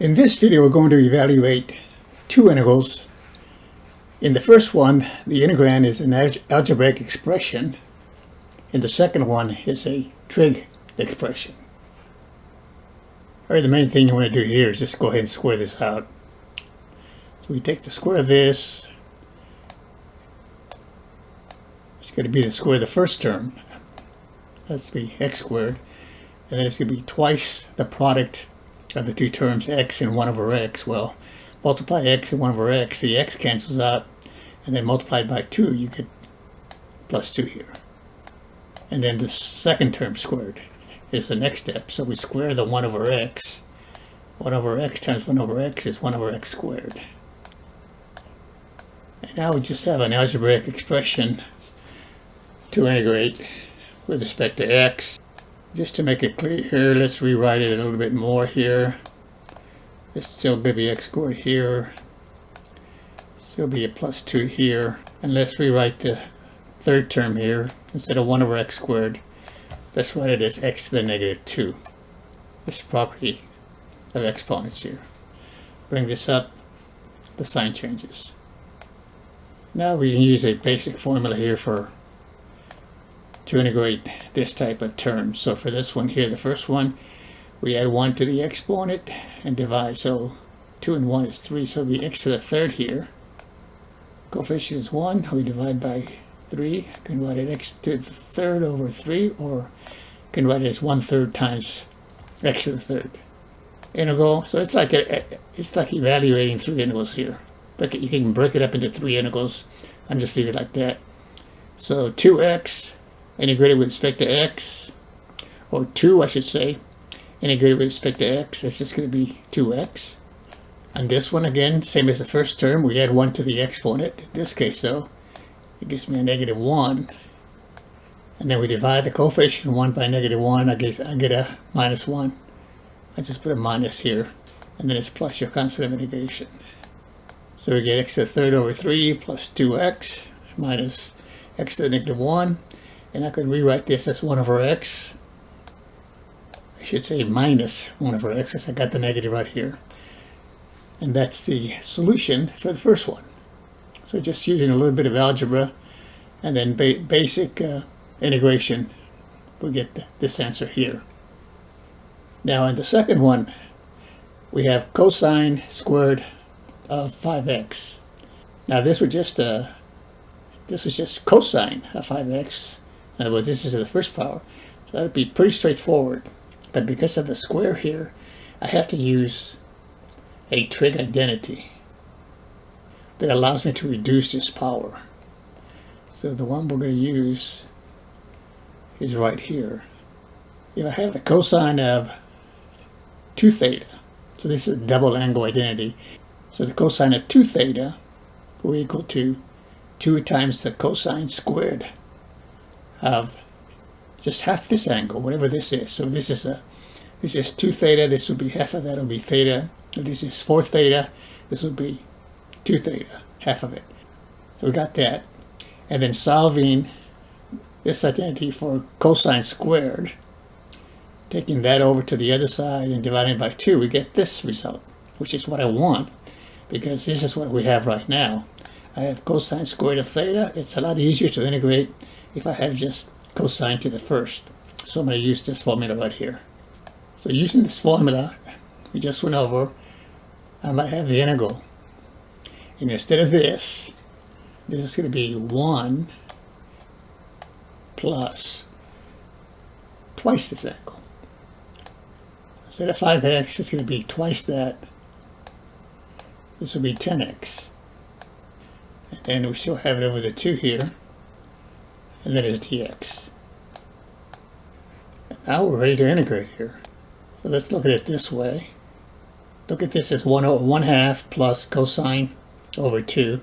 In this video, we're going to evaluate two integrals. In the first one, the integrand is an algebraic expression. In the second one, it's a trig expression. All right, the main thing you want to do here is just go ahead and square this out. So we take the square of this. It's going to be the square of the first term. That's to be x squared. And then it's going to be twice the product of the two terms x and 1 over x. Well, multiply x and 1 over x, the x cancels out, and then multiplied by 2, you get plus 2 here. And then the second term squared is the next step. So we square the 1 over x. 1 over x times 1 over x is 1 over x squared. And now we just have an algebraic expression to integrate with respect to x. Just to make it clear here, let's rewrite it a little bit more here. It's still going to be x squared here. Still be a plus 2 here. And let's rewrite the third term here. Instead of 1 over x squared, let's write it as x to the negative 2. This property of exponents here. Bring this up, the sign changes. Now we can use a basic formula here to integrate this type of term. So for this one here, the first one, we add 1 to the exponent and divide. So 2 and 1 is 3, so it'll be x to the third here. Coefficient is 1, we divide by 3. Can write it x to the third over 3, or can write it as 1/3 times x to the third. Integral, so it's like evaluating 3 integrals here. But you can break it up into 3 integrals and just leave it like that. So 2x integrated with respect to x, or 2 I should say, integrated with respect to x, it's just going to be 2x. And this one again, same as the first term, we add 1 to the exponent. In this case though, it gives me a negative 1. And then we divide the coefficient 1 by negative 1, I get a minus 1. I just put a minus here, and then it's plus your constant of integration. So we get x to the third over 3 plus 2x minus x to the negative 1. And I could rewrite this as 1 over x. I should say minus 1 over x, because I got the negative right here. And that's the solution for the first one. So just using a little bit of algebra and then basic integration, we'll get this answer here. Now in the second one, we have cosine squared of 5x. Now this was just cosine of 5x. In other words, this is the first power. So that would be pretty straightforward. But because of the square here, I have to use a trig identity that allows me to reduce this power. So the one we're going to use is right here. If I have the cosine of 2 theta, so this is a double angle identity, so the cosine of 2 theta will equal to 2 times the cosine squared of just half this angle, whatever this is. So this is 2 theta, this will be half of that will be theta. If this is 4 theta, this will be 2 theta, half of it. So we got that. And then solving this identity for cosine squared, taking that over to the other side and dividing by 2, we get this result, which is what I want, because this is what we have right now. I have cosine squared of theta. It's a lot easier to integrate if I have just cosine to the first. So I'm going to use this formula right here. So using this formula we just went over, I'm going to have the integral. And instead of this is going to be 1 plus twice this angle. Instead of 5x, it's going to be twice that. This will be 10x. And then we still have it over the 2 here. And then it's dx. And now we're ready to integrate here. So let's look at it this way. Look at this as 1/2 plus cosine over 2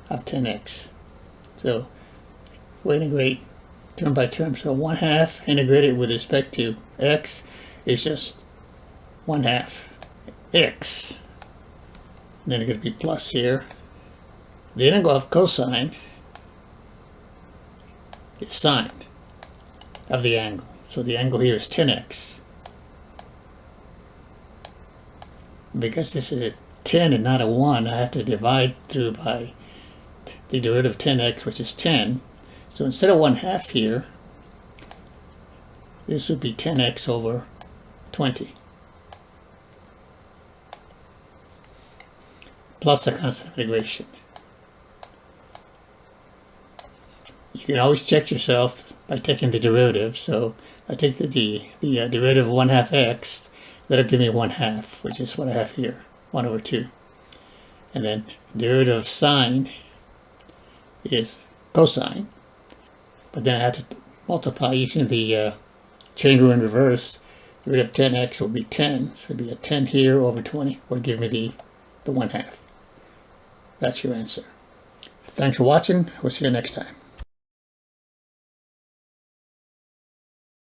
of 10x. So we integrate term by term. So 1/2 integrated with respect to x is just 1/2 x. And then it's going to be plus here. The integral of cosine is sine of the angle. So the angle here is 10x. because this is a 10 and not a 1, I have to divide through by the derivative of 10x, which is 10. So instead of 1/2 here, this would be 10x over 20. Plus a constant of integration. You can always check yourself by taking the derivative. So I take the derivative of 1/2 x, that'll give me 1/2, which is what I have here, 1 over 2. And then derivative of sine is cosine, but then I have to multiply using the chain rule in reverse. Derivative of 10x will be 10, so it'll be a 10 here over 20 will give me the 1/2. That's your answer. Thanks for watching. We'll see you next time.